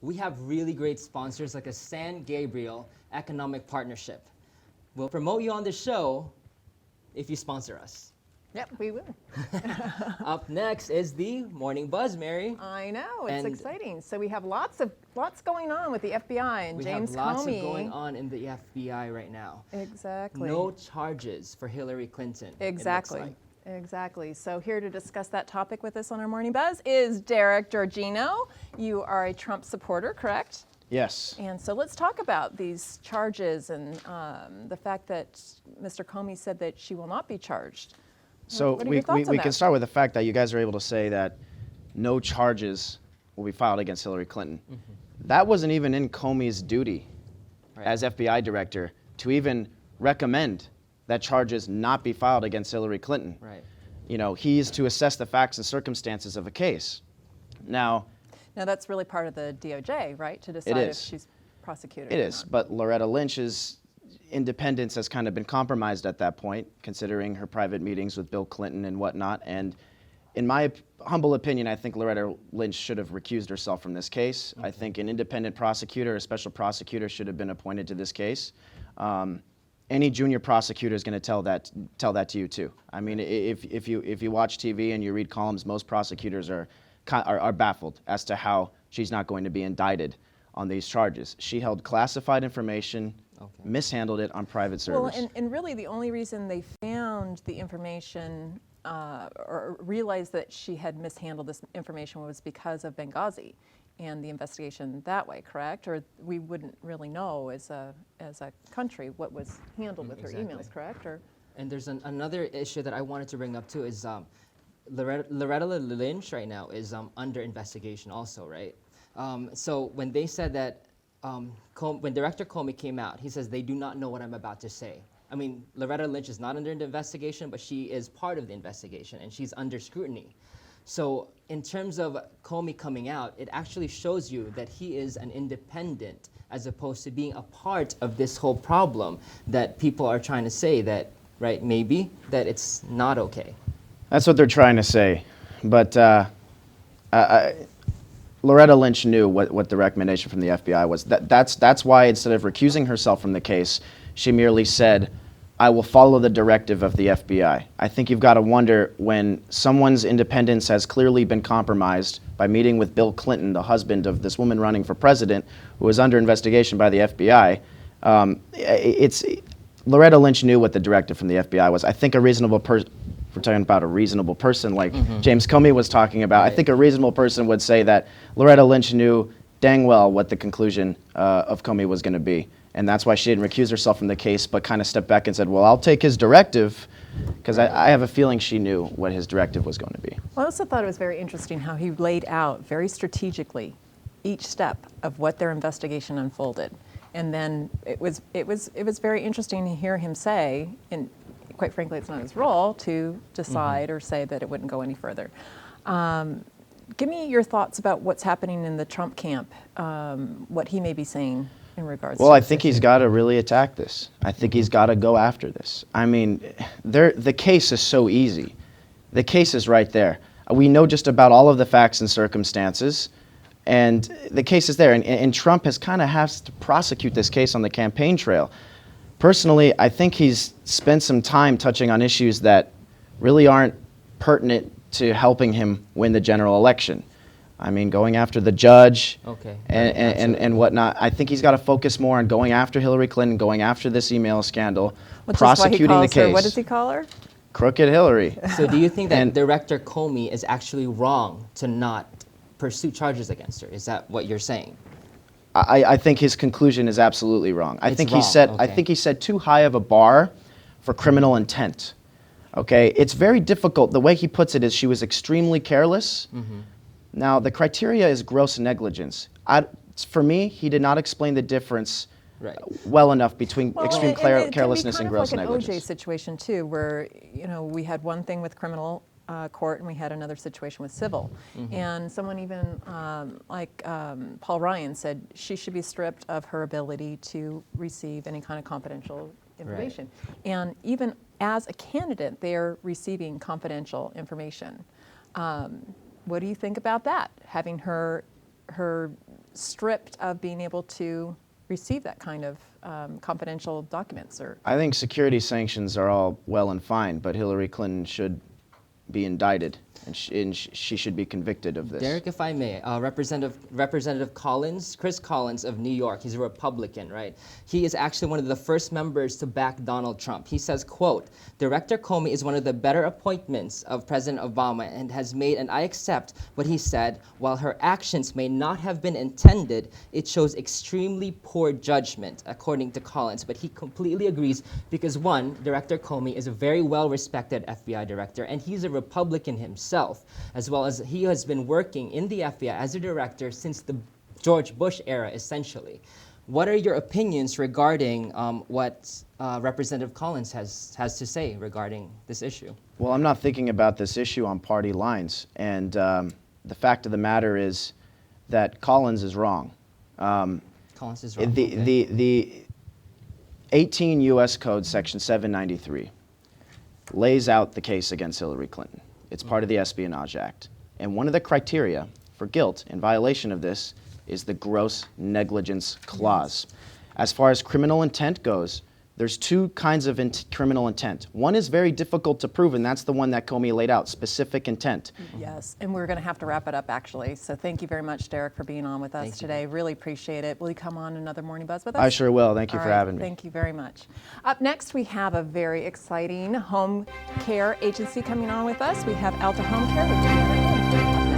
we have really great sponsors like a San Gabriel Economic Partnership. We'll promote you on the show if you sponsor us. Yep, we will. Up next is the Morning Buzz, Mary. I know, it's And exciting. So we have lots going on with the FBI and James Comey. We have lots of going on in the FBI right now. Exactly. No charges for Hillary Clinton. Exactly. It looks like. Exactly. So here to discuss that topic with us on our Morning Buzz is Derek Georgino. You are a Trump supporter, correct? Yes. And so let's talk about these charges and the fact that Mr. Comey said that she will not be charged. So What are we your thoughts on can that? start with the fact that you guys are able to say that no charges will be filed against Hillary Clinton. That wasn't even in Comey's duty as FBI director to even recommend that charges not be filed against Hillary Clinton. Right. You know, he's to assess the facts and circumstances of a case. Now that's really part of the DOJ, right? To decide if she's prosecuted. It or is, not. but Loretta Lynch's independence has kind of been compromised at that point, considering her private meetings with Bill Clinton and whatnot. And in my humble opinion, I think Loretta Lynch should have recused herself from this case. I think an independent prosecutor, a special prosecutor, should have been appointed to this case. Any junior prosecutor is going to tell that to you too. I mean, if you watch TV and you read columns, most prosecutors are baffled as to how she's not going to be indicted on these charges. She held classified information, mishandled it on private service. Well, and really the only reason they found the information or realized that she had mishandled this information was because of Benghazi and the investigation that way, correct? Or we wouldn't really know as a country what was handled with her emails, correct? Or And there's another issue that I wanted to bring up too is Loretta Lynch right now is under investigation also, right? So when they said that, when Director Comey came out, he says they do not know what I'm about to say. I mean, Loretta Lynch is not under the investigation, but she is part of the investigation, and she's under scrutiny. So in terms of Comey coming out, it actually shows you that he is an independent as opposed to being a part of this whole problem that people are trying to say that, right, maybe, that it's not okay. That's what they're trying to say. But Loretta Lynch knew what the recommendation from the FBI was. That's why instead of recusing herself from the case, she merely said, I will follow the directive of the FBI. I think you've got to wonder when someone's independence has clearly been compromised by meeting with Bill Clinton, the husband of this woman running for president, who was under investigation by the FBI. Loretta Lynch knew what the directive from the FBI was. I think a reasonable person, if we're talking about a reasonable person like James Comey was talking about, I think a reasonable person would say that Loretta Lynch knew dang well what the conclusion of Comey was going to be. And that's why she didn't recuse herself from the case, but kind of stepped back and said, well, I'll take his directive, because I have a feeling she knew what his directive was going to be. Well, I also thought it was very interesting how he laid out very strategically each step of what their investigation unfolded. And then it was very interesting to hear him say, and quite frankly, it's not his role to decide or say that it wouldn't go any further. Give me your thoughts about what's happening in the Trump camp, what he may be saying in regards to Well, I think he's got to really attack this. I think he's got to go after this. I mean, the case is so easy. The case is right there. We know just about all of the facts and circumstances, and the case is there. And Trump has to prosecute this case on the campaign trail. Personally, I think he's spent some time touching on issues that really aren't pertinent to helping him win the general election. I mean, going after the judge and whatnot. I think he's got to focus more on going after Hillary Clinton, going after this email scandal, prosecuting the case. What does he call her? Crooked Hillary. So do you think that Director Comey is actually wrong to not pursue charges against her? Is that what you're saying? I think his conclusion is absolutely wrong. I think he set too high of a bar for criminal intent. Okay, it's very difficult. The way he puts it is she was extremely careless. Now, the criteria is gross negligence. For me, he did not explain the difference well enough between extreme carelessness and gross negligence. It can be kind of like an OJ situation, too, where we had one thing with criminal court and we had another situation with civil. And someone even, Paul Ryan said she should be stripped of her ability to receive any kind of confidential information. And even as a candidate, they're receiving confidential information. What do you think about that? Having her stripped of being able to receive that kind of confidential documents. Or I think security sanctions are all well and fine, but Hillary Clinton should be indicted, and she should be convicted of this. Derek, if I may, Representative Collins, Chris Collins of New York, he's a Republican, right? He is actually one of the first members to back Donald Trump. He says, quote, Director Comey is one of the better appointments of President Obama and has made, and I accept what he said, while her actions may not have been intended, it shows extremely poor judgment, according to Collins. But he completely agrees because one, Director Comey is a very well-respected FBI director, and he's a Republican himself, as well as he has been working in the FBI as a director since the George Bush era, essentially. What are your opinions regarding what Representative Collins has to say regarding this issue? Well, I'm not thinking about this issue on party lines, and the fact of the matter is that Collins is wrong. Collins is wrong. The 18 U.S. Code, Section 793, lays out the case against Hillary Clinton. It's part of the Espionage Act. And one of the criteria for guilt in violation of this is the gross negligence clause. As far as criminal intent goes, there's two kinds of criminal intent. One is very difficult to prove, and that's the one that Comey laid out, specific intent. yes, and we're going to have to wrap it up, actually. So thank you very much, Derek, for being on with us today. Really appreciate it. Will you come on another Morning Buzz with us? I sure will. Thank you All for right, having me. Thank you very much. Up next, we have a very exciting home care agency coming on with us. We have Alta Home Care with Georgino.